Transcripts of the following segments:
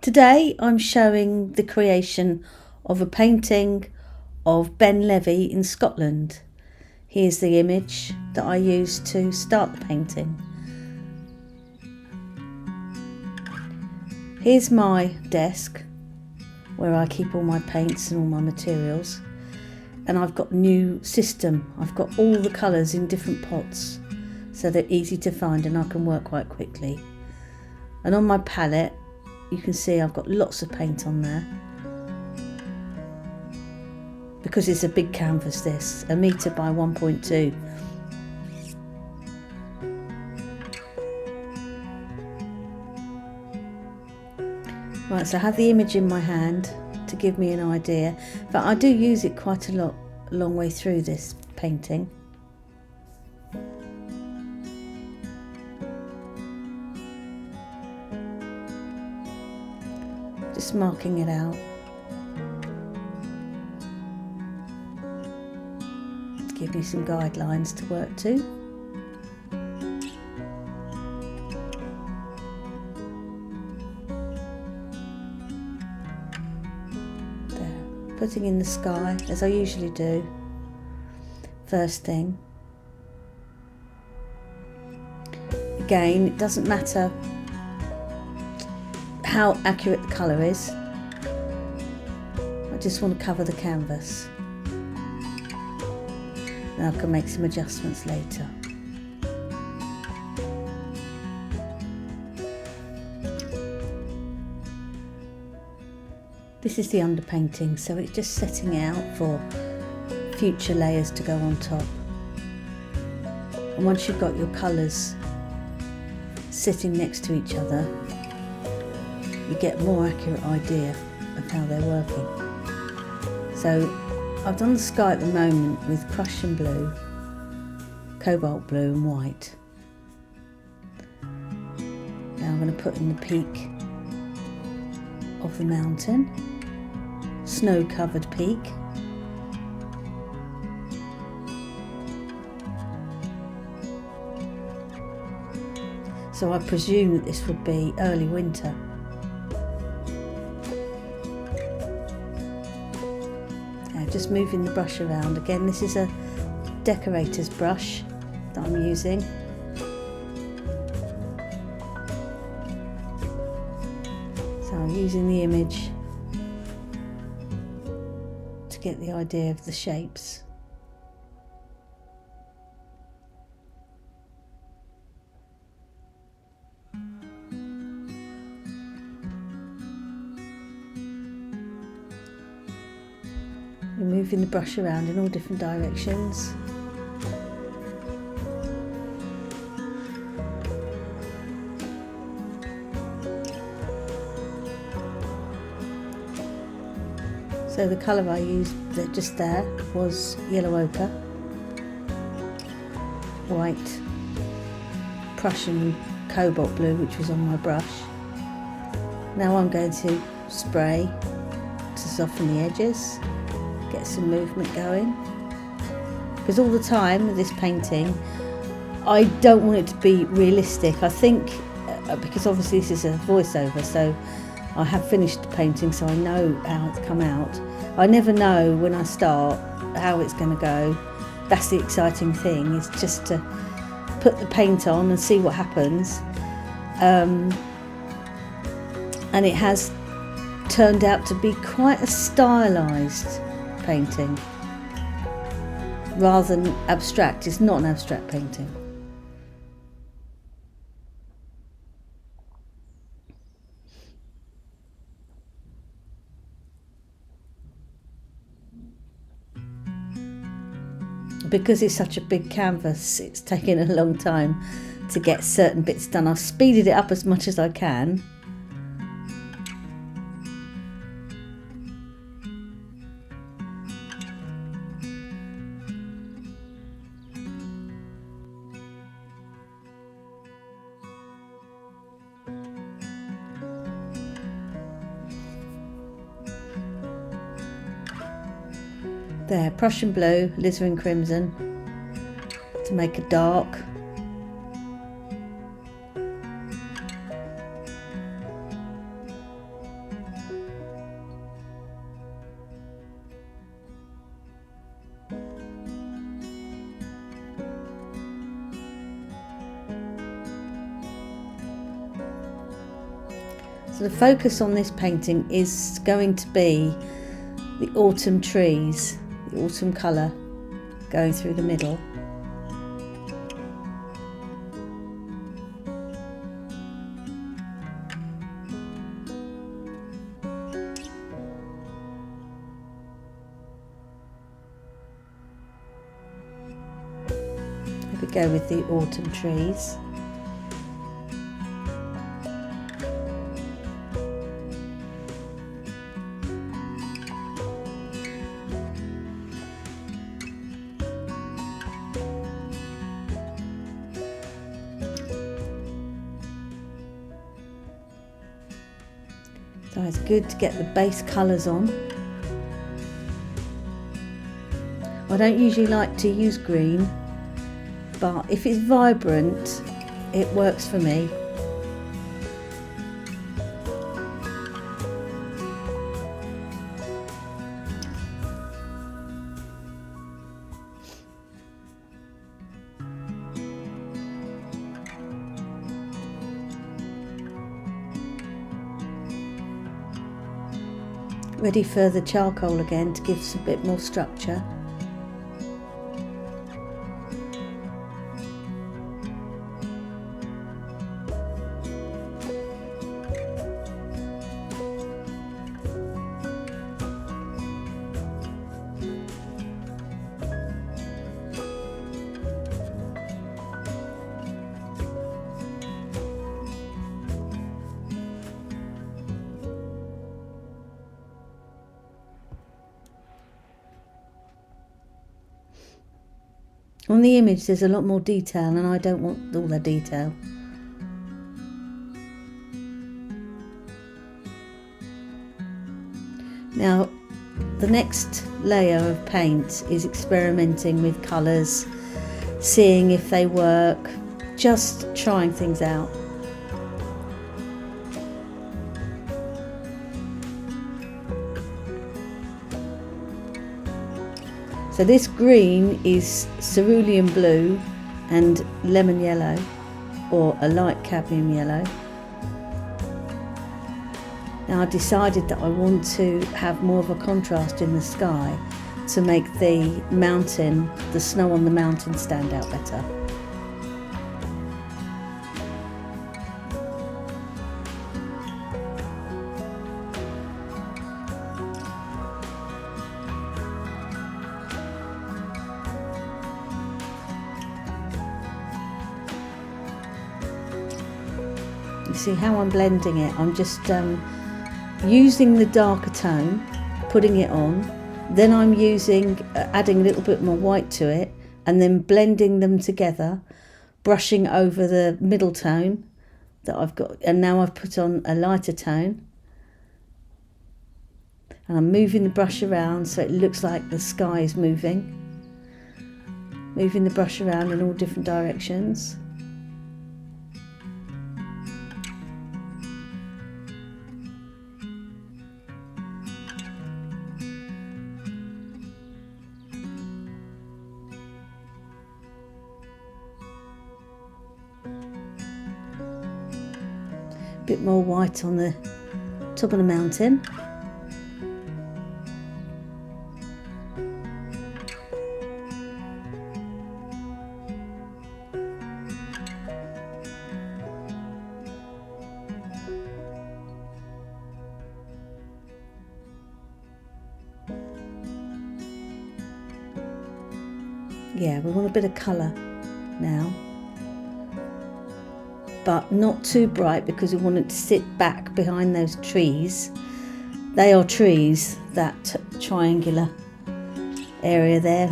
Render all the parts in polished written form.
Today I'm showing the creation of a painting of Ben Levy in Scotland. Here's the image that I used to start the painting. Here's my desk where I keep all my paints and all my materials, and I've got a new system. I've got all the colours in different pots so they're easy to find and I can work quite quickly. And on my palette you can see I've got lots of paint on there because it's a big canvas, this, 1 metre by 1.2. Right, so I have the image in my hand to give me an idea, but I do use it quite a long way through this painting. Just marking it out. Give me some guidelines to work to. There, putting in the sky as I usually do. First thing. Again, it doesn't matter how accurate the colour is. I just want to cover the canvas. Now I can make some adjustments later. This is the underpainting, so it's just setting out for future layers to go on top. And once you've got your colours sitting next to each other, you get a more accurate idea of how they're working. So I've done the sky at the moment with Prussian blue, cobalt blue and white. Now I'm going to put in the peak of the mountain, snow-covered peak. So I presume that this would be early winter. Just moving the brush around. Again, this is a decorator's brush that I'm using. So I'm using the image to get the idea of the shapes. Moving the brush around in all different directions. So the colour I used just there was yellow ochre, white, Prussian cobalt blue, which was on my brush. Now I'm going to spray to soften the edges. Get some movement going, because all the time with this painting I don't want it to be realistic. I think because obviously this is a voiceover, so I have finished the painting, so I know how it's come out. I never know when I start how it's going to go. That's the exciting thing, is just to put the paint on and see what happens. And it has turned out to be quite a stylised painting rather than abstract. It's not an abstract painting. Because it's such a big canvas, it's taken a long time to get certain bits done. I've speeded it up as much as I can. There, Prussian blue, alizarin crimson to make a dark. So the focus on this painting is going to be the autumn trees, the autumn colour going through the middle. Here we go with the autumn trees. So it's good to get the base colours on. I don't usually like to use green, but if it's vibrant, it works for me. Ready for the charcoal again to give us a bit more structure. On the image there's a lot more detail and I don't want all the detail. Now the next layer of paint is experimenting with colours, seeing if they work, just trying things out. So this green is cerulean blue and lemon yellow, or a light cadmium yellow. Now I decided that I want to have more of a contrast in the sky to make the mountain, the snow on the mountain, stand out better. You see how I'm blending it? I'm just using the darker tone, putting it on, then I'm using, adding a little bit more white to it, and then blending them together, brushing over the middle tone that I've got, and now I've put on a lighter tone, and I'm moving the brush around so it looks like the sky is moving the brush around in all different directions. Bit more white on the top of the mountain. Yeah, we want a bit of colour now, but not too bright because we want it to sit back behind those trees. They are trees, that triangular area there.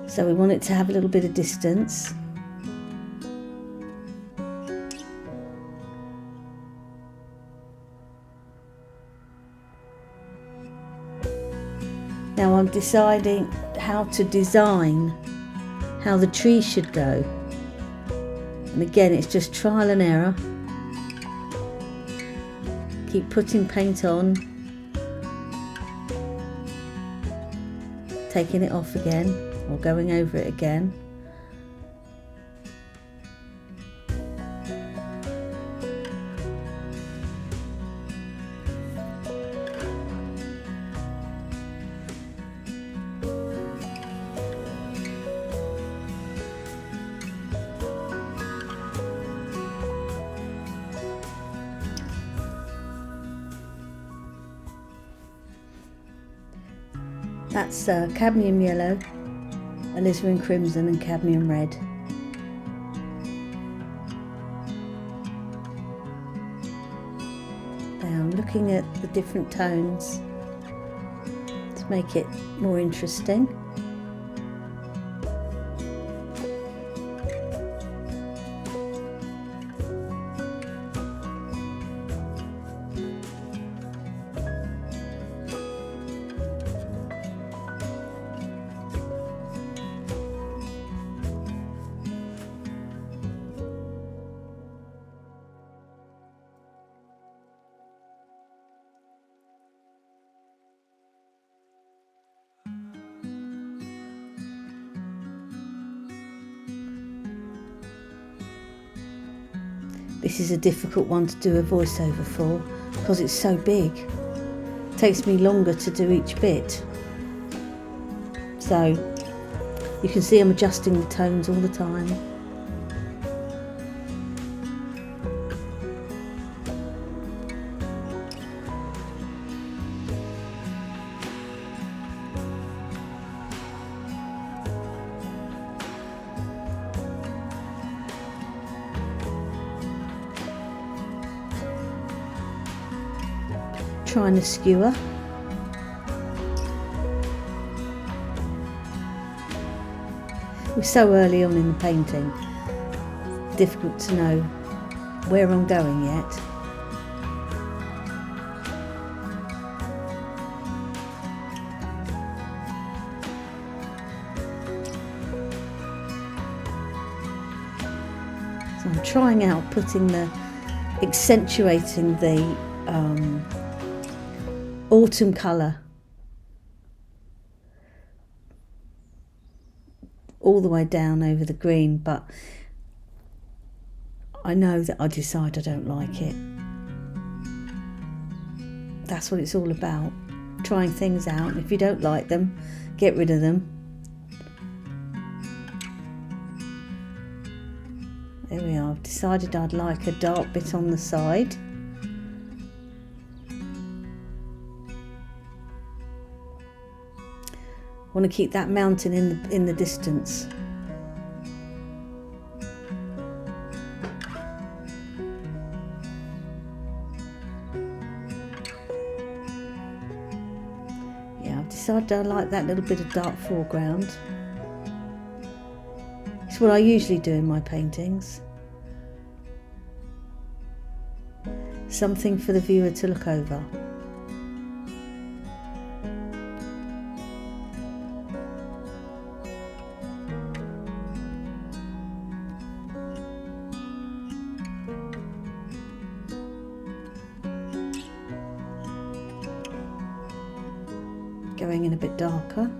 So we want it to have a little bit of distance. Now I'm deciding how to design how the tree should go. And again, it's just trial and error. Keep putting paint on, taking it off again, or going over it again. That's cadmium yellow, alizarin crimson and cadmium red. Now I'm looking at the different tones to make it more interesting. This is a difficult one to do a voiceover for because it's so big. It takes me longer to do each bit. So you can see I'm adjusting the tones all the time. Trying to skewer. We're so early on in the painting, difficult to know where I'm going yet. So I'm trying out accentuating the autumn colour all the way down over the green, but I know that I decide I don't like it. That's what it's all about, trying things out, and if you don't like them, get rid of them. There we are. I've decided I'd like a dark bit on the side. I want to keep that mountain in the distance. Yeah, I've decided I like that little bit of dark foreground. It's what I usually do in my paintings. Something for the viewer to look over. Going in a bit darker.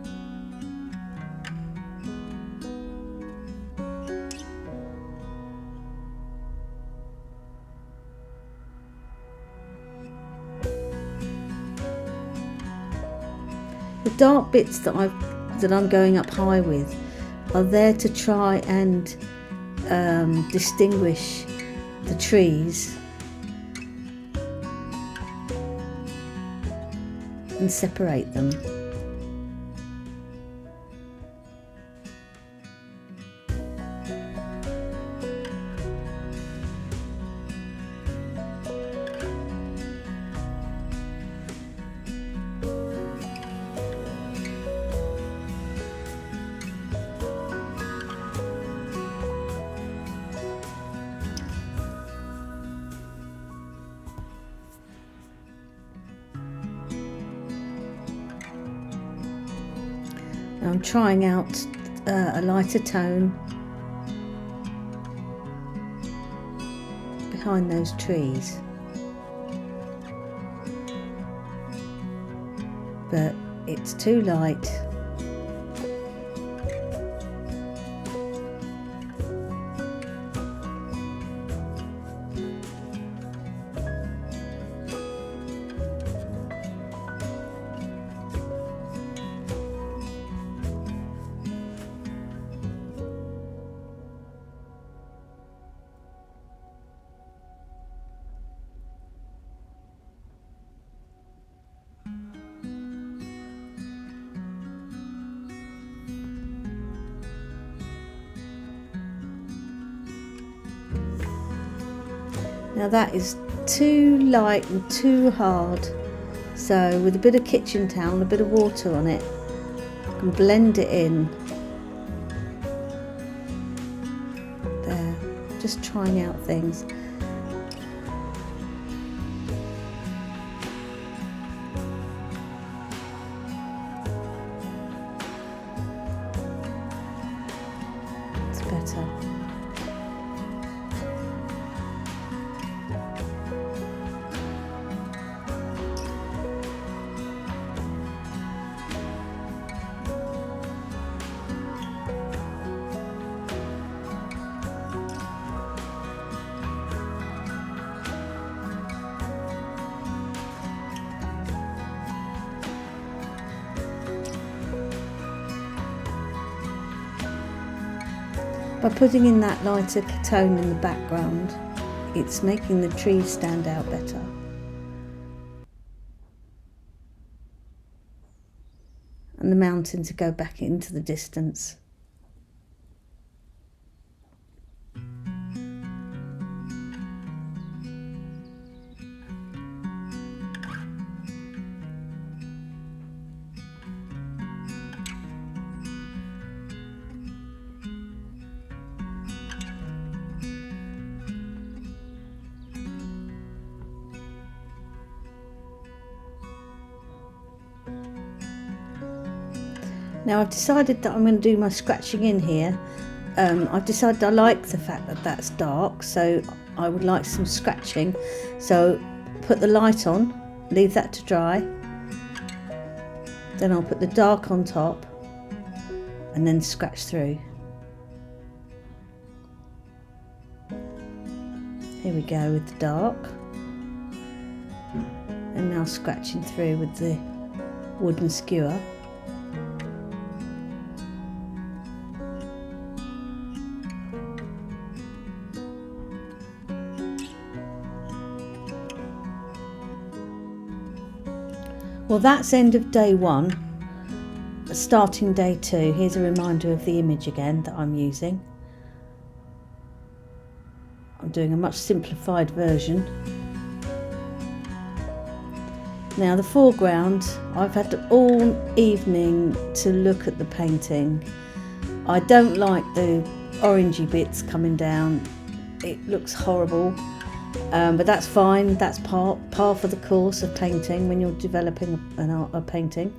The dark bits that I'm going up high with are there to try and distinguish the trees and separate them. Now I'm trying out a lighter tone behind those trees, but it's too light. Now that is too light and too hard, so with a bit of kitchen towel and a bit of water on it, I can blend it in. There, just trying out things. It's better. By putting in that lighter tone in the background, it's making the trees stand out better. And the mountain to go back into the distance. Now I've decided that I'm going to do my scratching in here. I've decided I like the fact that that's dark, so I would like some scratching. So put the light on, leave that to dry. Then I'll put the dark on top and then scratch through. Here we go with the dark. And now scratching through with the wooden skewer. Well, that's end of day one. Starting day two, here's a reminder of the image again that I'm using. I'm doing a much simplified version. Now the foreground, I've had all evening to look at the painting. I don't like the orangey bits coming down. It looks horrible. But that's fine, that's par for the course of painting when you're developing a painting.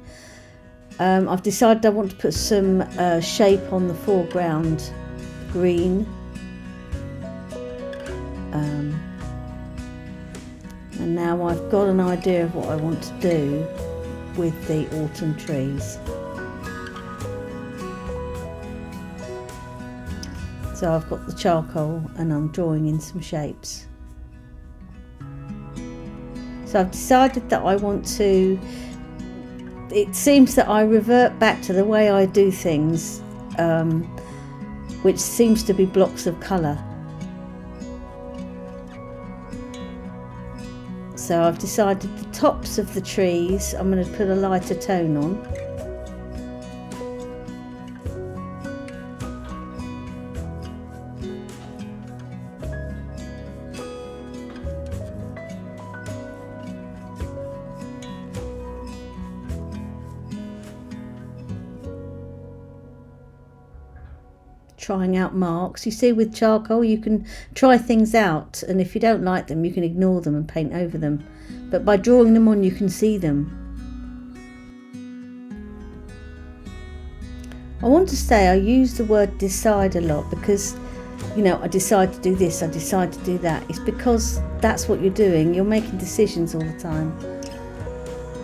I've decided I want to put some shape on the foreground, green. And now I've got an idea of what I want to do with the autumn trees. So I've got the charcoal and I'm drawing in some shapes. So I've decided that I want to, it seems that I revert back to the way I do things, which seems to be blocks of colour. So I've decided the tops of the trees, I'm going to put a lighter tone on. Trying out marks. You see, with charcoal you can try things out, and if you don't like them you can ignore them and paint over them, but by drawing them on you can see them. I want to say I use the word decide a lot because, you know, I decide to do this, I decide to do that. It's because that's what you're doing, you're making decisions all the time.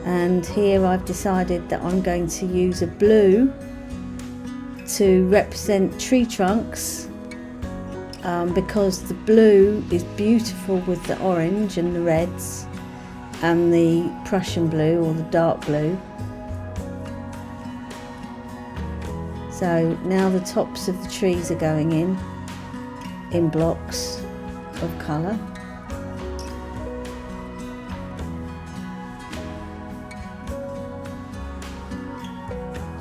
And here I've decided that I'm going to use a blue to represent tree trunks, because the blue is beautiful with the orange and the reds and the Prussian blue or the dark blue. So now the tops of the trees are going in blocks of colour.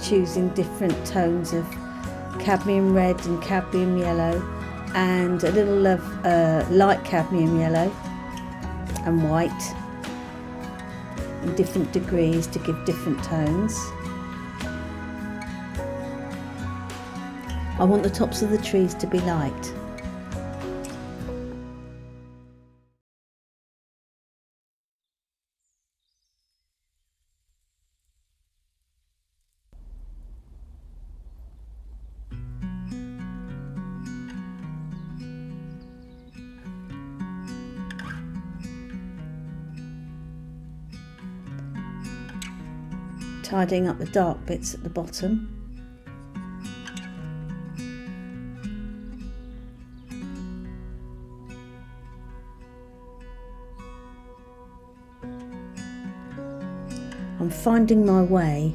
Choosing different tones of cadmium red and cadmium yellow and a little of light cadmium yellow and white in different degrees to give different tones. I want the tops of the trees to be light. Tidying up the dark bits at the bottom. I'm finding my way.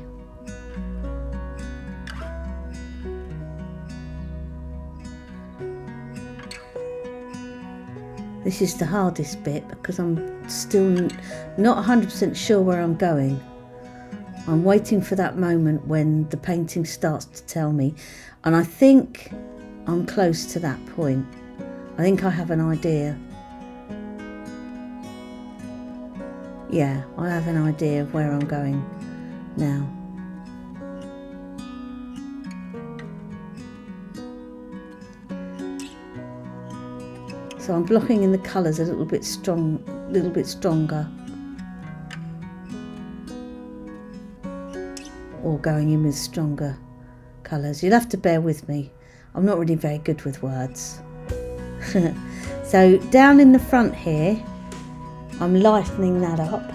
This is the hardest bit because I'm still not 100% sure where I'm going. I'm waiting for that moment when the painting starts to tell me, and I think I'm close to that point. I think I have an idea. Yeah, I have an idea of where I'm going now. So I'm blocking in the colours a little bit stronger. Or going in with stronger colours. You'll have to bear with me. I'm not really very good with words. So down in the front here, I'm lightening that up.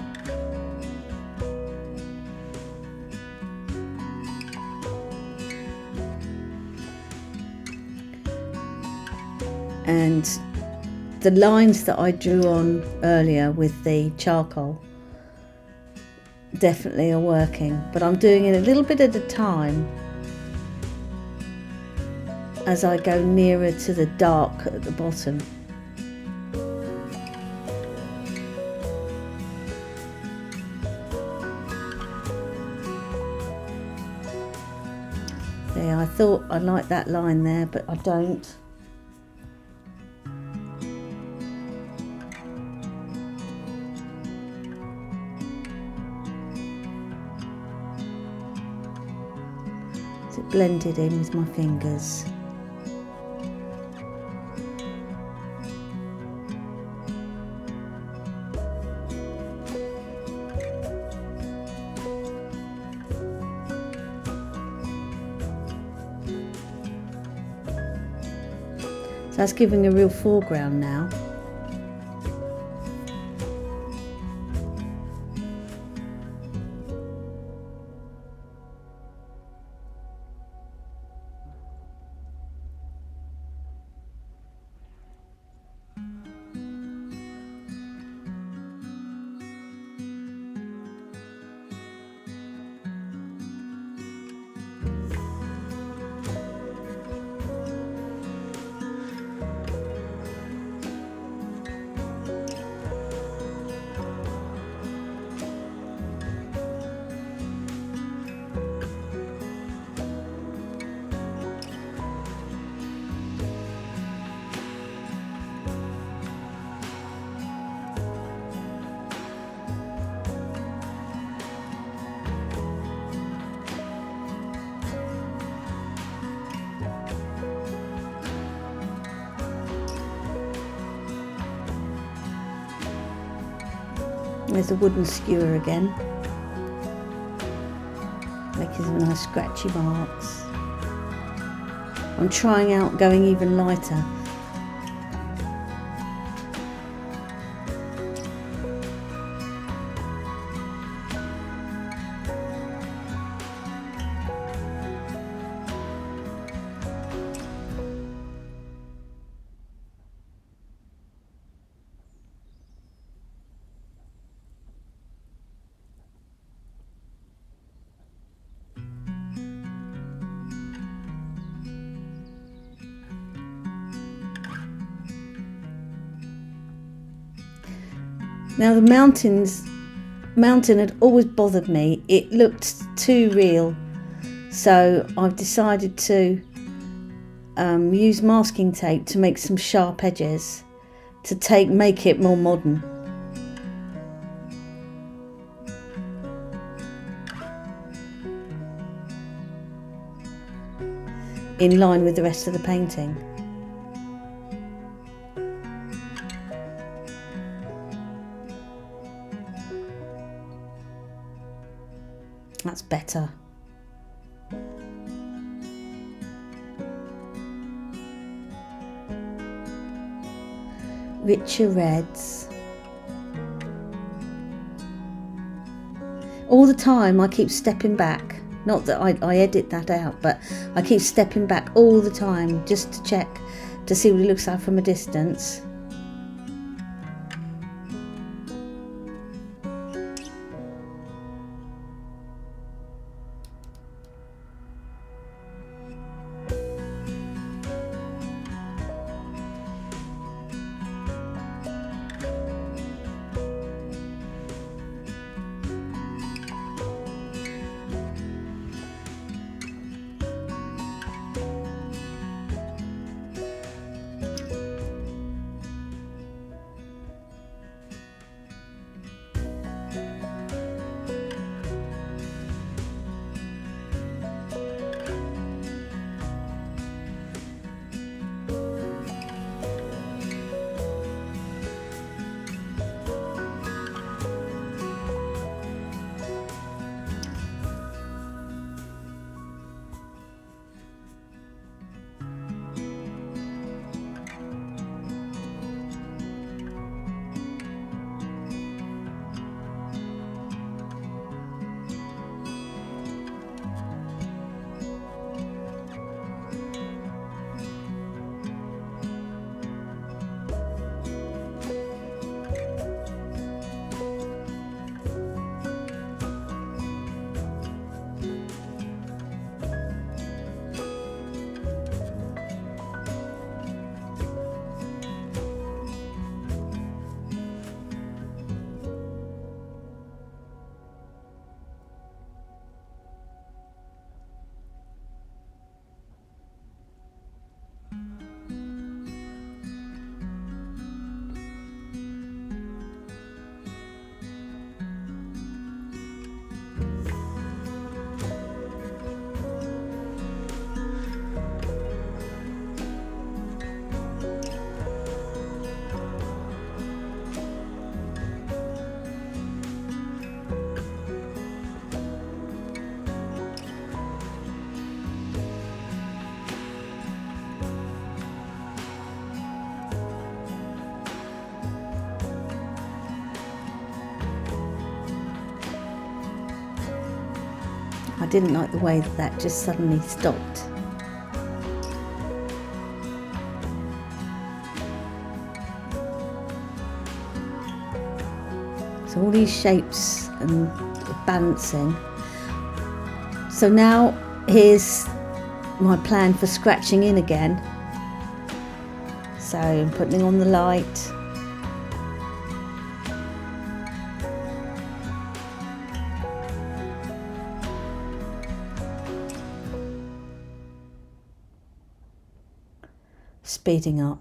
And the lines that I drew on earlier with the charcoal definitely are working, but I'm doing it a little bit at a time as I go nearer to the dark at the bottom. There, I thought I liked that line there, but I don't. It blended in with my fingers. So that's giving a real foreground now. There's a wooden skewer again, making some nice scratchy marks. I'm trying out going even lighter. Now the mountain had always bothered me. It looked too real, so I've decided to use masking tape to make some sharp edges to make it more modern. In line with the rest of the painting. That's better. Richer reds. All the time I keep stepping back. Not that I edit that out, but I keep stepping back all the time just to check to see what it looks like from a distance. I didn't like the way that just suddenly stopped. So all these shapes and balancing. So now here's my plan for scratching in again. So I'm putting on the light. Speeding up.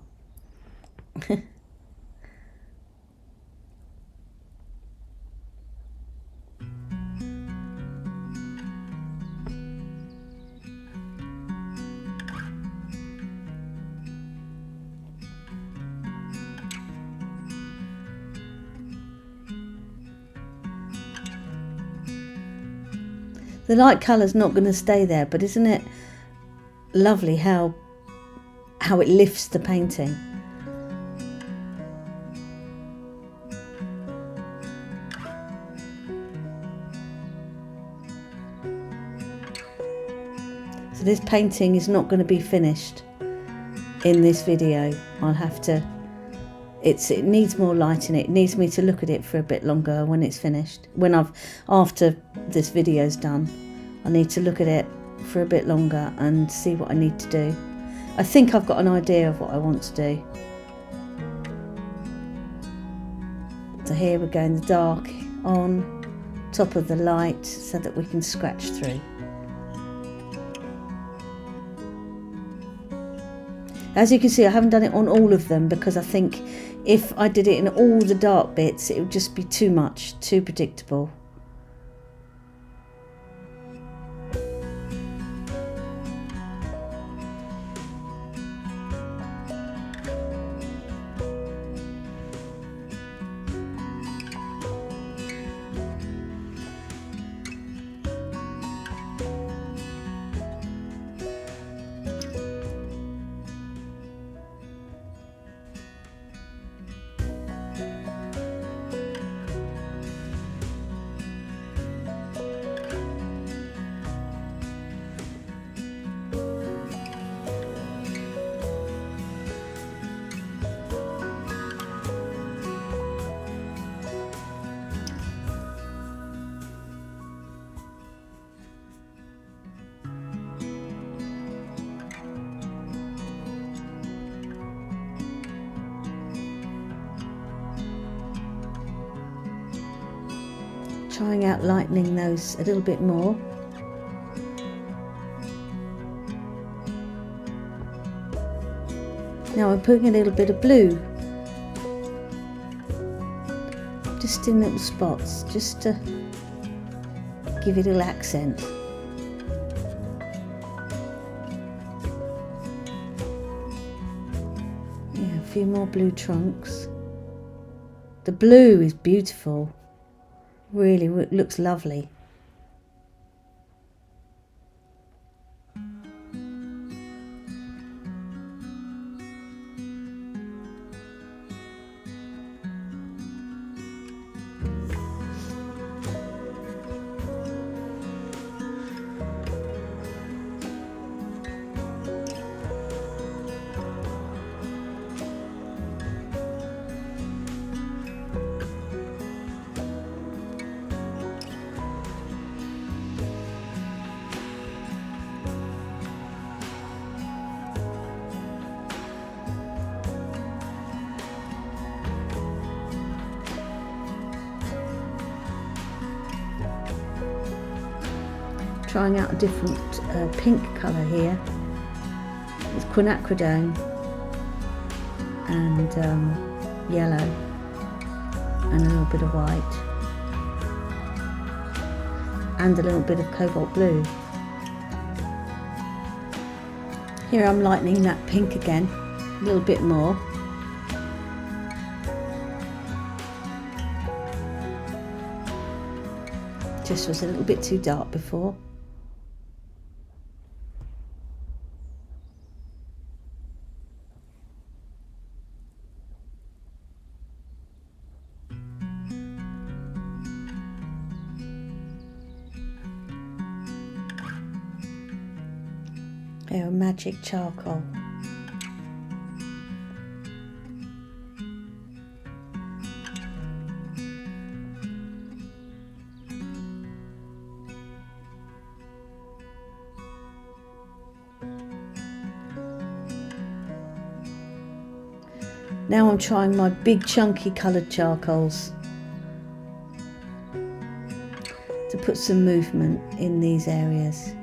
The light colour's not going to stay there, but isn't it lovely how it lifts the painting? So this painting is not going to be finished in this video. I'll have to, it needs more light in it. It needs me to look at it for a bit longer when it's finished. After this video's done, I need to look at it for a bit longer and see what I need to do. I think I've got an idea of what I want to do. So here we're going the dark on top of the light so that we can scratch through. As you can see, I haven't done it on all of them because I think if I did it in all the dark bits, it would just be too much, too predictable. Trying out lightening those a little bit more. Now I'm putting a little bit of blue, just in little spots, just to give it a little accent. Yeah, a few more blue trunks. The blue is beautiful. Really looks lovely. Trying out a different pink colour here. It's quinacridone and yellow and a little bit of white and a little bit of cobalt blue. Here I'm lightening that pink again, a little bit more. Just was a little bit too dark before. Here, magic charcoal. Now I'm trying my big chunky coloured charcoals to put some movement in these areas.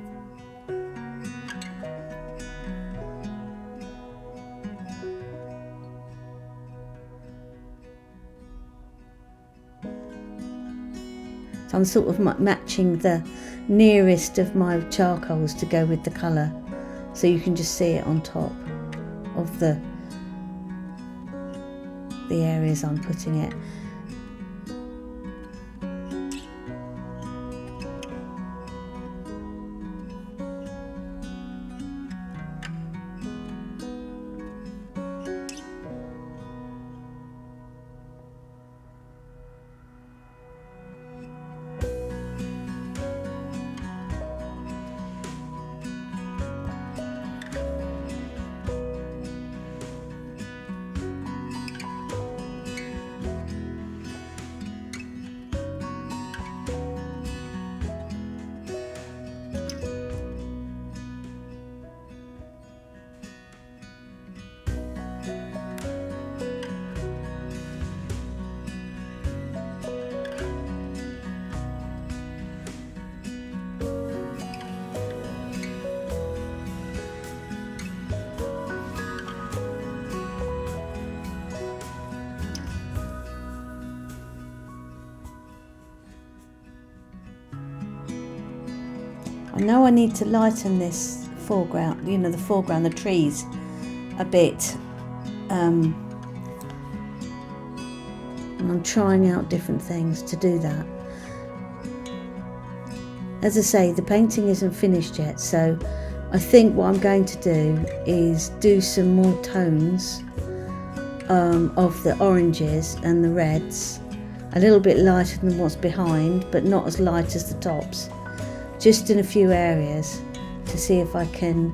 So I'm sort of matching the nearest of my charcoals to go with the colour, so you can just see it on top of the areas I'm putting it. I know I need to lighten this foreground, you know, the foreground, the trees, a bit. And I'm trying out different things to do that. As I say, the painting isn't finished yet, so I think what I'm going to do is do some more tones of the oranges and the reds, a little bit lighter than what's behind, but not as light as the tops, just in a few areas, to see if I can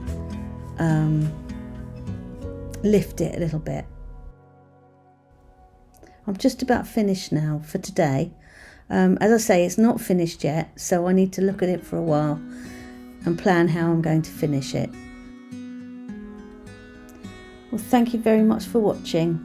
lift it a little bit. I'm just about finished now for today. As I say, it's not finished yet, so I need to look at it for a while and plan how I'm going to finish it. Well, thank you very much for watching.